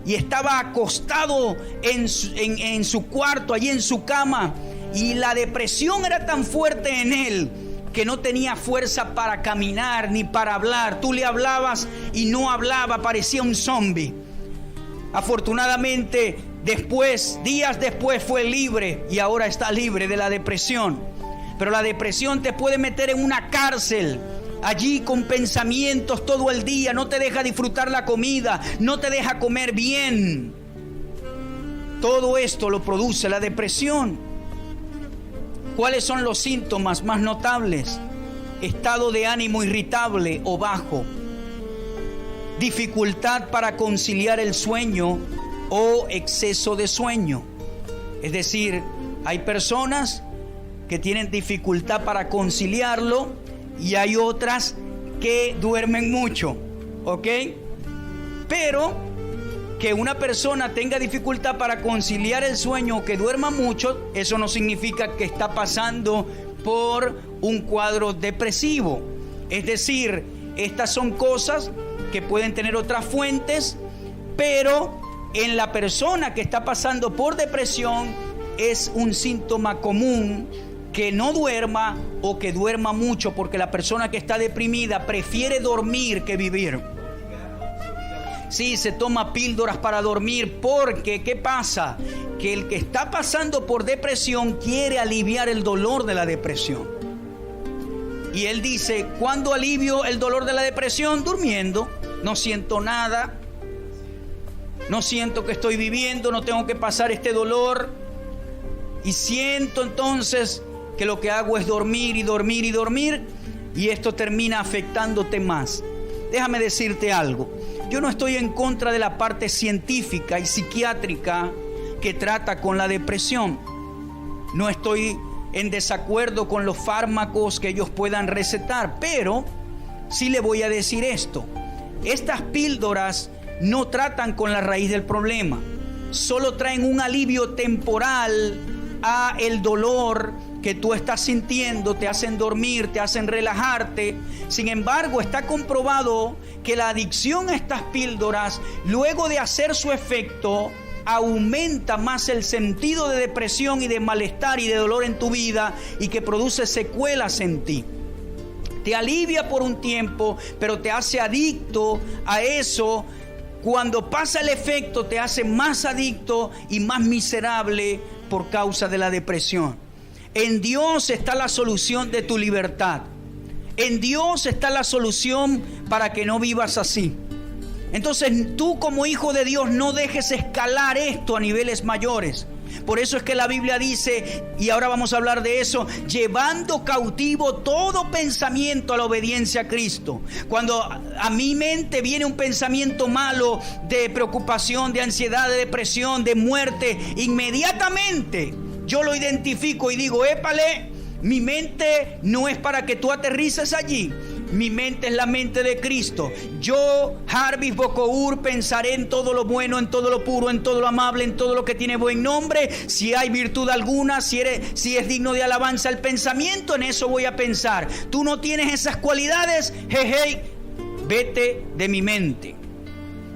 y estaba acostado en su cuarto, allí en su cama, y la depresión era tan fuerte en él que no tenía fuerza para caminar ni para hablar. Tú le hablabas y no hablaba, parecía un zombie. Afortunadamente, días después fue libre y ahora está libre de la depresión. Pero la depresión te puede meter en una cárcel, allí con pensamientos todo el día, no te deja disfrutar la comida, no te deja comer bien. Todo esto lo produce la depresión. ¿Cuáles son los síntomas más notables? Estado de ánimo irritable o bajo, dificultad para conciliar el sueño o exceso de sueño. Es decir, hay personas que tienen dificultad para conciliarlo y hay otras que duermen mucho, ¿ok? Pero que una persona tenga dificultad para conciliar el sueño o que duerma mucho, eso no significa que está pasando por un cuadro depresivo. Es decir, estas son cosas que pueden tener otras fuentes, pero en la persona que está pasando por depresión es un síntoma común que no duerma o que duerma mucho, porque la persona que está deprimida prefiere dormir que vivir. Sí, se toma píldoras para dormir porque, ¿qué pasa? Que el que está pasando por depresión quiere aliviar el dolor de la depresión. Y él dice: ¿cuándo alivio el dolor de la depresión? Durmiendo. No siento nada. No siento que estoy viviendo, no tengo que pasar este dolor. Y siento entonces que lo que hago es dormir y dormir y dormir, y esto termina afectándote más. Déjame decirte algo. Yo no estoy en contra de la parte científica y psiquiátrica que trata con la depresión. No estoy en desacuerdo con los fármacos que ellos puedan recetar, pero sí le voy a decir esto. Estas píldoras no tratan con la raíz del problema. Solo traen un alivio temporal a el dolor que tú estás sintiendo te hacen dormir, te hacen relajarte. Sin embargo, está comprobado que la adicción a estas píldoras, luego de hacer su efecto, aumenta más el sentido de depresión y de malestar y de dolor en tu vida, y que produce secuelas en ti. Te alivia por un tiempo, pero te hace adicto a eso. Cuando pasa el efecto, te hace más adicto y más miserable por causa de la depresión. En Dios está la solución de tu libertad. En Dios está la solución para que no vivas así. Entonces tú, como hijo de Dios, no dejes escalar esto a niveles mayores. Por eso es que la Biblia dice, y ahora vamos a hablar de eso, llevando cautivo todo pensamiento a la obediencia a Cristo. Cuando a mi mente viene un pensamiento malo de preocupación, de ansiedad, de depresión, de muerte, inmediatamente yo lo identifico y digo, épale, mi mente no es para que tú aterrices allí. Mi mente es la mente de Cristo. Yo, Jarvis Bocour, pensaré en todo lo bueno, en todo lo puro, en todo lo amable, en todo lo que tiene buen nombre. Si hay virtud alguna, si es digno de alabanza el pensamiento, en eso voy a pensar. Tú no tienes esas cualidades, vete de mi mente.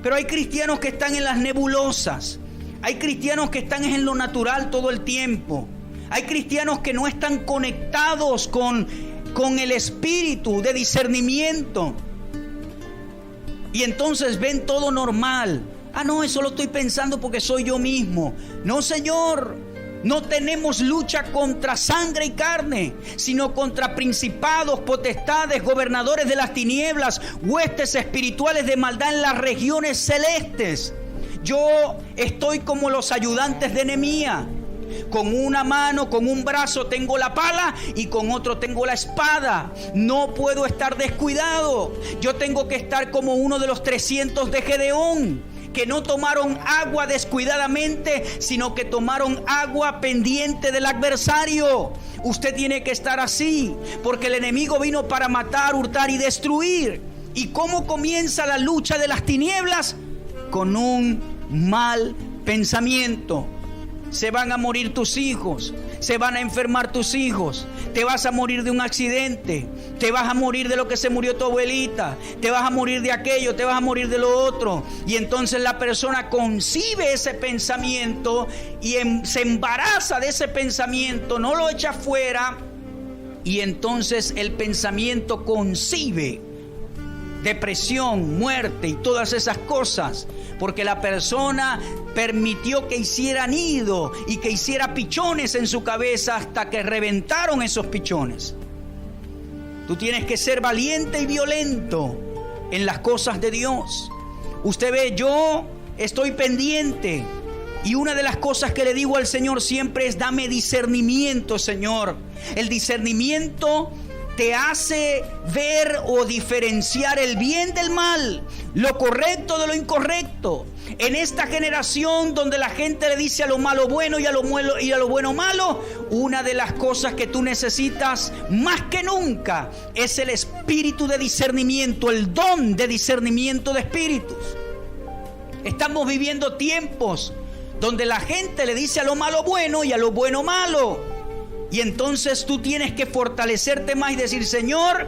Pero hay cristianos que están en las nebulosas. Hay cristianos que están en lo natural todo el tiempo. Hay cristianos que no están conectados con el espíritu de discernimiento. Y entonces ven todo normal. Ah, no, eso lo estoy pensando porque soy yo mismo. No, Señor, no tenemos lucha contra sangre y carne, sino contra principados, potestades, gobernadores de las tinieblas, huestes espirituales de maldad en las regiones celestes. Yo estoy como los ayudantes de Nehemías. Con una mano, con un brazo tengo la pala y con otro tengo la espada. No puedo estar descuidado. Yo tengo que estar como uno de los 300 de Gedeón, que no tomaron agua descuidadamente, sino que tomaron agua pendiente del adversario. Usted tiene que estar así, porque el enemigo vino para matar, hurtar y destruir. ¿Y cómo comienza la lucha de las tinieblas? Con un mal pensamiento. Se van a morir tus hijos, se van a enfermar tus hijos, te vas a morir de un accidente, te vas a morir de lo que se murió tu abuelita, te vas a morir de aquello, te vas a morir de lo otro. Y entonces la persona concibe ese pensamiento y se embaraza de ese pensamiento, no lo echa fuera, y entonces el pensamiento concibe depresión, muerte y todas esas cosas, porque la persona permitió que hiciera nido y que hiciera pichones en su cabeza hasta que reventaron esos pichones. Tú tienes que ser valiente y violento en las cosas de Dios. Usted ve, yo estoy pendiente, y una de las cosas que le digo al Señor siempre es: dame discernimiento, Señor. El discernimiento te hace ver o diferenciar el bien del mal, lo correcto de lo incorrecto. En esta generación donde la gente le dice a lo malo bueno y a lo bueno malo, una de las cosas que tú necesitas más que nunca es el espíritu de discernimiento, el don de discernimiento de espíritus. Estamos viviendo tiempos donde la gente le dice a lo malo bueno y a lo bueno malo. Y entonces tú tienes que fortalecerte más y decir: Señor,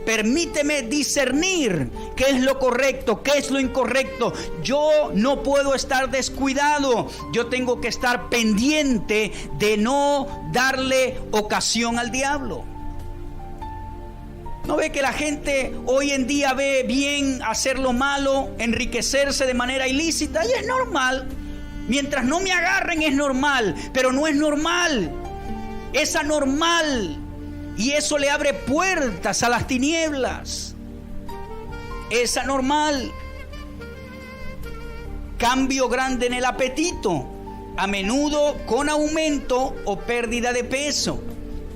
permíteme discernir qué es lo correcto, qué es lo incorrecto. Yo no puedo estar descuidado. Yo tengo que estar pendiente de no darle ocasión al diablo. ¿No ve que la gente hoy en día ve bien hacer lo malo, enriquecerse de manera ilícita? Y es normal. Mientras no me agarren es normal, pero no es normal. Es anormal, y eso le abre puertas a las tinieblas. Es anormal. Cambio grande en el apetito, a menudo con aumento o pérdida de peso.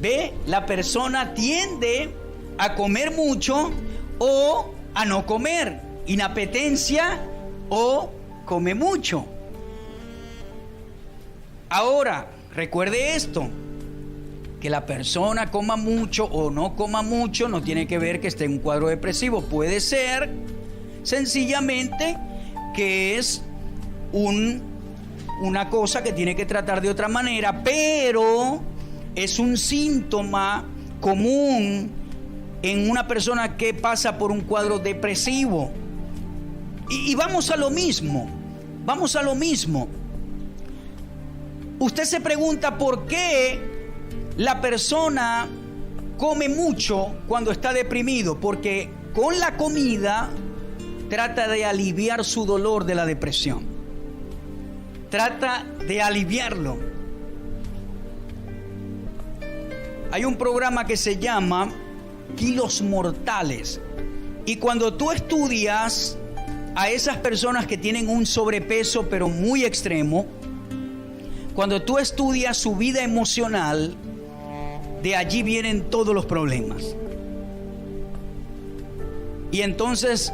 ¿Ve? La persona tiende a comer mucho o a no comer. Inapetencia o come mucho. Ahora, recuerde esto: que la persona coma mucho o no coma mucho no tiene que ver que esté en un cuadro depresivo. Puede ser sencillamente que es una cosa que tiene que tratar de otra manera, pero es un síntoma común en una persona que pasa por un cuadro depresivo. Y vamos a lo mismo. Usted se pregunta por qué la persona come mucho cuando está deprimido, porque con la comida trata de aliviar su dolor de la depresión. Trata de aliviarlo. Hay un programa que se llama Kilos Mortales. Y cuando tú estudias a esas personas que tienen un sobrepeso pero muy extremo, cuando tú estudias su vida emocional, de allí vienen todos los problemas. Y entonces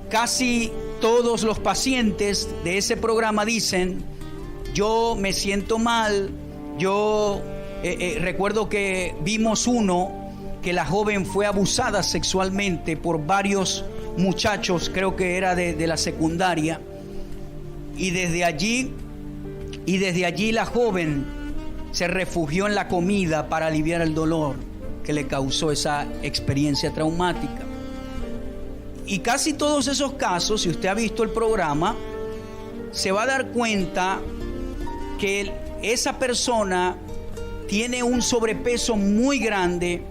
casi todos los pacientes de ese programa dicen: yo me siento mal. Yo recuerdo que vimos uno que la joven fue abusada sexualmente por varios muchachos, creo que era de la secundaria, y desde allí la joven se refugió en la comida para aliviar el dolor que le causó esa experiencia traumática. Y casi todos esos casos, si usted ha visto el programa, se va a dar cuenta que esa persona tiene un sobrepeso muy grande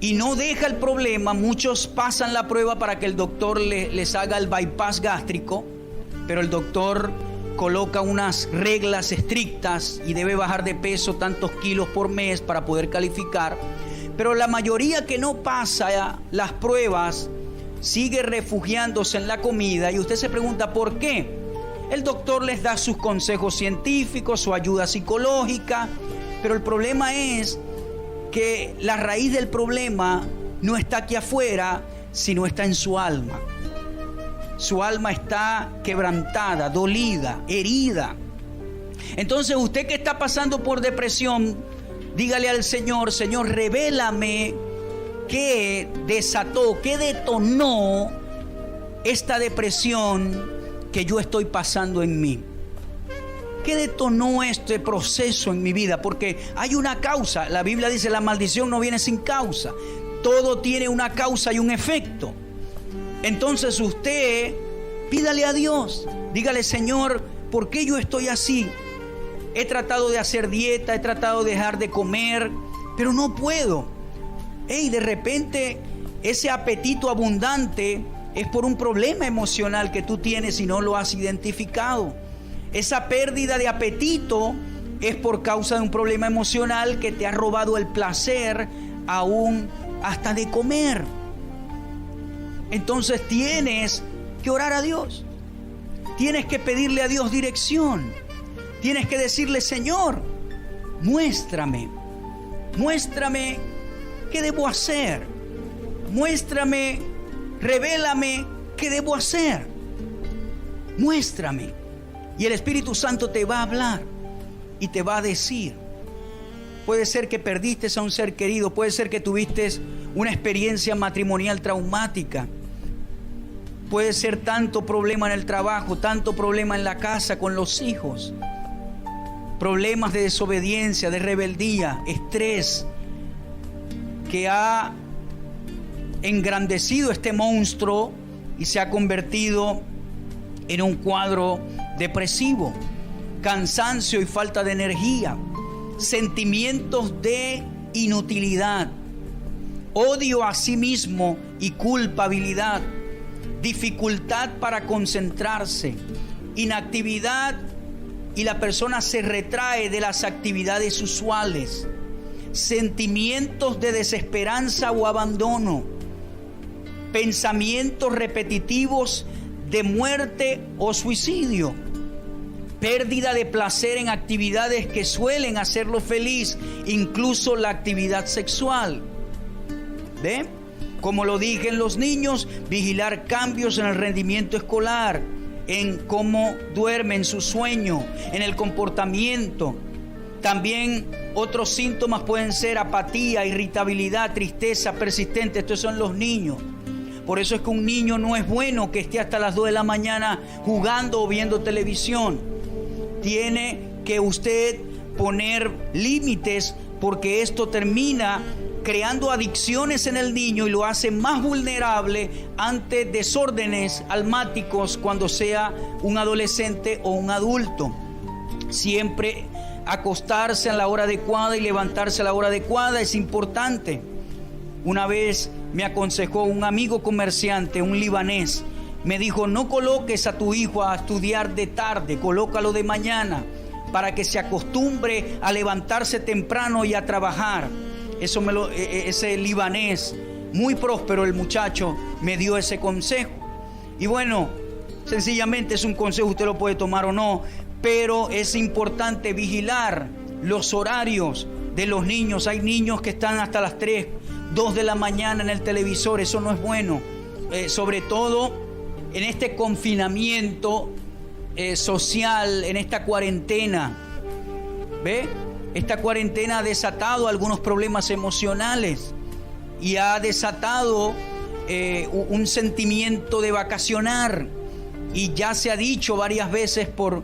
y no deja el problema. Muchos pasan la prueba para que el doctor les haga el bypass gástrico, pero el doctor coloca unas reglas estrictas y debe bajar de peso tantos kilos por mes para poder calificar. Pero la mayoría que no pasa las pruebas sigue refugiándose en la comida, y usted se pregunta ¿por qué? El doctor les da sus consejos científicos, su ayuda psicológica, pero el problema es que la raíz del problema no está aquí afuera, sino está en su alma. Su alma está quebrantada, dolida, herida. Entonces usted que está pasando por depresión, dígale al Señor: Señor, revélame qué desató, qué detonó esta depresión que yo estoy pasando en mí. ¿Qué detonó este proceso en mi vida? Porque hay una causa. La Biblia dice: la maldición no viene sin causa. Todo tiene una causa y un efecto. Entonces usted pídale a Dios, dígale: Señor, ¿por qué yo estoy así? He tratado de hacer dieta, he tratado de dejar de comer, pero no puedo. De repente ese apetito abundante es por un problema emocional que tú tienes y no lo has identificado. Esa pérdida de apetito es por causa de un problema emocional que te ha robado el placer aún hasta de comer. Entonces tienes que orar a Dios. Tienes que pedirle a Dios dirección. Tienes que decirle: Señor, muéstrame qué debo hacer. Muéstrame, revélame qué debo hacer. Muéstrame. Y el Espíritu Santo te va a hablar y te va a decir. Puede ser que perdiste a un ser querido, puede ser que tuviste una experiencia matrimonial traumática. Puede ser tanto problema en el trabajo, tanto problema en la casa con los hijos. Problemas de desobediencia, de rebeldía, estrés, que ha engrandecido este monstruo y se ha convertido en un cuadro depresivo. Cansancio y falta de energía, sentimientos de inutilidad, odio a sí mismo y culpabilidad, dificultad para concentrarse, inactividad, y la persona se retrae de las actividades usuales, sentimientos de desesperanza o abandono, pensamientos repetitivos de muerte o suicidio, pérdida de placer en actividades que suelen hacerlo feliz, incluso la actividad sexual. ¿Ve? Como lo dije en los niños, vigilar cambios en el rendimiento escolar, en cómo duerme, en su sueño, en el comportamiento. También otros síntomas pueden ser apatía, irritabilidad, tristeza persistente. Estos son los niños. Por eso es que un niño no es bueno que esté hasta las 2 de la mañana jugando o viendo televisión. Tiene que usted poner límites porque esto termina creando adicciones en el niño y lo hace más vulnerable ante desórdenes almáticos cuando sea un adolescente o un adulto. Siempre acostarse a la hora adecuada y levantarse a la hora adecuada es importante. Una vez me aconsejó un amigo comerciante, un libanés, me dijo: no coloques a tu hijo a estudiar de tarde, colócalo de mañana para que se acostumbre a levantarse temprano y a trabajar. Ese libanés, muy próspero el muchacho, me dio ese consejo. Y bueno, sencillamente es un consejo, usted lo puede tomar o no, pero es importante vigilar los horarios de los niños. Hay niños que están hasta las 3, 2 de la mañana en el televisor. Eso no es bueno, sobre todo en este confinamiento social, en esta cuarentena. ¿Ve? Esta cuarentena ha desatado algunos problemas emocionales y ha desatado un sentimiento de vacacionar. Y ya se ha dicho varias veces por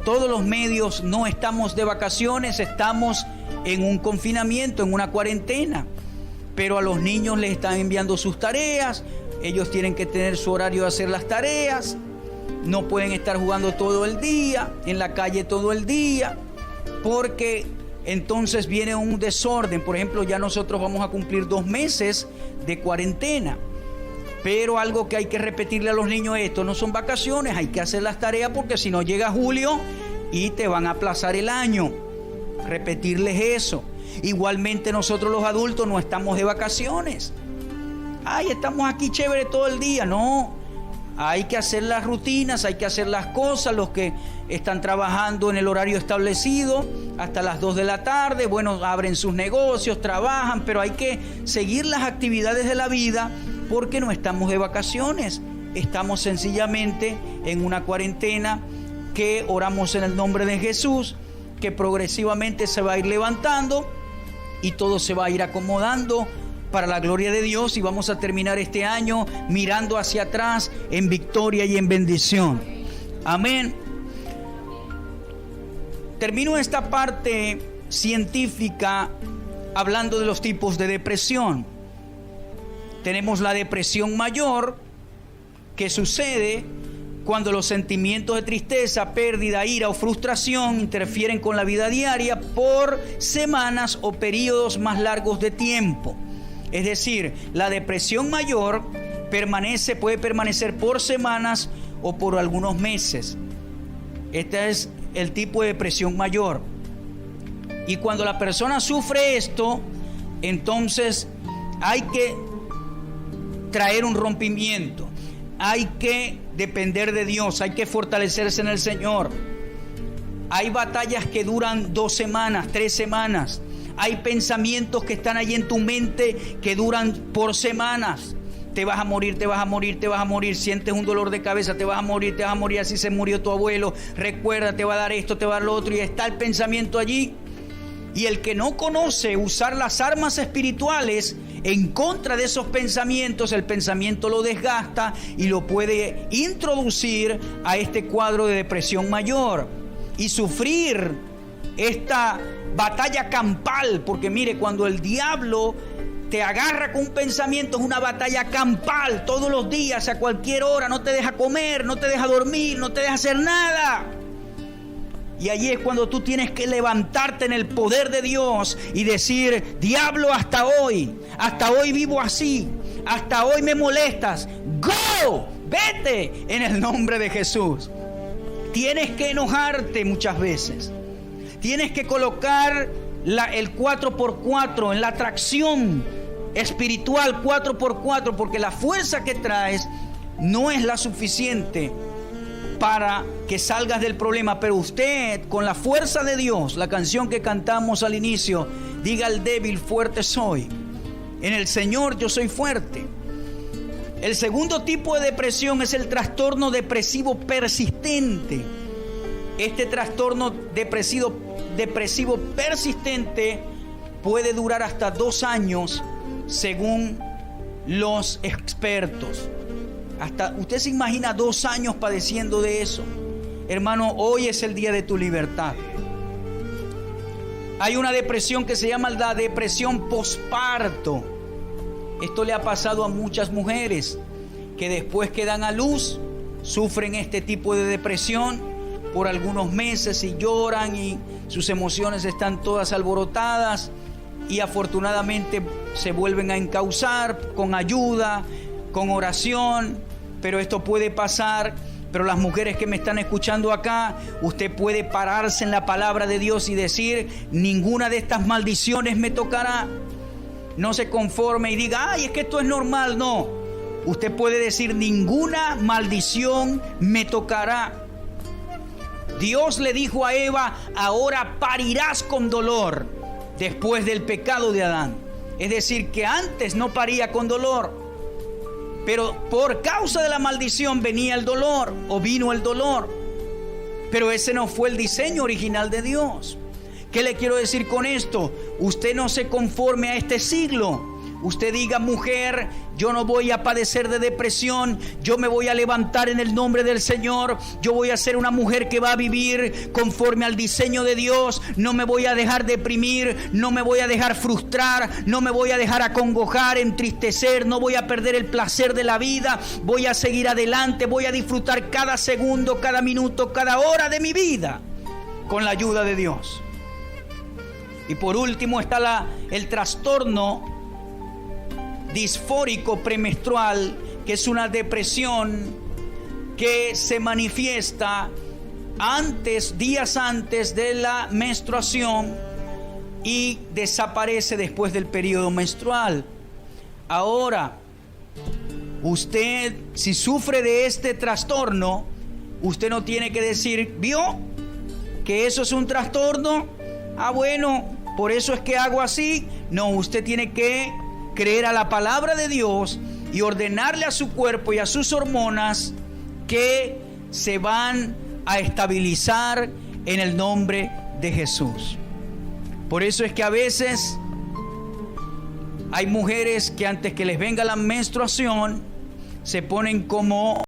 todos los medios: no estamos de vacaciones, estamos en un confinamiento, en una cuarentena. Pero a los niños les están enviando sus tareas, ellos tienen que tener su horario de hacer las tareas, no pueden estar jugando todo el día, en la calle todo el día, porque entonces viene un desorden. Por ejemplo, ya nosotros vamos a cumplir 2 meses de cuarentena. Pero algo que hay que repetirle a los niños: esto no son vacaciones, hay que hacer las tareas, porque si no llega julio y te van a aplazar el año. Repetirles eso. Igualmente nosotros los adultos no estamos de vacaciones. Ay, estamos aquí chévere todo el día. No, hay que hacer las rutinas, hay que hacer las cosas. Los que están trabajando en el horario establecido hasta las 2 de la tarde, bueno, abren sus negocios, trabajan, pero hay que seguir las actividades de la vida, porque no estamos de vacaciones, estamos sencillamente en una cuarentena que oramos en el nombre de Jesús, que progresivamente se va a ir levantando y todo se va a ir acomodando para la gloria de Dios, y vamos a terminar este año mirando hacia atrás en victoria y en bendición. Amén. Termino esta parte científica hablando de los tipos de depresión. Tenemos la depresión mayor, que sucede cuando los sentimientos de tristeza, pérdida, ira o frustración interfieren con la vida diaria por semanas o periodos más largos de tiempo. Es decir, la depresión mayor puede permanecer por semanas o por algunos meses. Este es el tipo de depresión mayor. Y cuando la persona sufre esto, entonces hay que traer un rompimiento. Hay que depender de Dios, hay que fortalecerse en el Señor. Hay batallas que duran 2 semanas, 3 semanas. Hay pensamientos que están ahí en tu mente que duran por semanas. Te vas a morir, te vas a morir, te vas a morir. Sientes un dolor de cabeza, te vas a morir, así se murió tu abuelo. Recuerda, te va a dar esto, te va a dar lo otro, y está el pensamiento allí. Y el que no conoce usar las armas espirituales en contra de esos pensamientos, el pensamiento lo desgasta y lo puede introducir a este cuadro de depresión mayor y sufrir esta batalla campal. Porque mire, cuando el diablo te agarra con un pensamiento, es una batalla campal todos los días, a cualquier hora. No te deja comer, no te deja dormir, no te deja hacer nada. Y allí es cuando tú tienes que levantarte en el poder de Dios y decir: diablo, hasta hoy vivo así, hasta hoy me molestas, go, vete en el nombre de Jesús. Tienes que enojarte muchas veces, tienes que colocar el 4x4 en la tracción espiritual 4x4, porque la fuerza que traes no es la suficiente para que salgas del problema. Pero usted, con la fuerza de Dios, la canción que cantamos al inicio, diga al débil: fuerte soy, en el Señor yo soy fuerte. El segundo tipo de depresión es el trastorno depresivo persistente. Este trastorno depresivo persistente puede durar hasta 2 años, según los expertos. Hasta usted se imagina 2 años padeciendo de eso. Hermano, hoy es el día de tu libertad. Hay una depresión que se llama la depresión posparto. Esto le ha pasado a muchas mujeres que después que dan a luz sufren este tipo de depresión por algunos meses y lloran y sus emociones están todas alborotadas y afortunadamente se vuelven a encauzar con ayuda, con oración, pero esto puede pasar. Pero las mujeres que me están escuchando acá, usted puede pararse en la palabra de Dios y decir: ninguna de estas maldiciones me tocará. No se conforme y diga: ay, es que esto es normal. No, usted puede decir: ninguna maldición me tocará. Dios le dijo a Eva: ahora parirás con dolor, después del pecado de Adán. Es decir, que antes no paría con dolor, pero por causa de la maldición venía el dolor, o vino el dolor. Pero ese no fue el diseño original de Dios. ¿Qué le quiero decir con esto? Usted no se conforme a este siglo. Usted diga: mujer, yo no voy a padecer de depresión, yo me voy a levantar en el nombre del Señor, yo voy a ser una mujer que va a vivir conforme al diseño de Dios, no me voy a dejar deprimir, no me voy a dejar frustrar, no me voy a dejar acongojar, entristecer, no voy a perder el placer de la vida, voy a seguir adelante, voy a disfrutar cada segundo, cada minuto, cada hora de mi vida con la ayuda de Dios. Y por último está el trastorno disfórico premenstrual, que es una depresión que se manifiesta días antes de la menstruación y desaparece después del periodo menstrual. Ahora, usted, si sufre de este trastorno, usted no tiene que decir: ¿vio que eso es un trastorno? Ah, bueno, por eso es que hago así. No, usted tiene que creer a la palabra de Dios y ordenarle a su cuerpo y a sus hormonas que se van a estabilizar en el nombre de Jesús. Por eso es que a veces hay mujeres que antes que les venga la menstruación se ponen como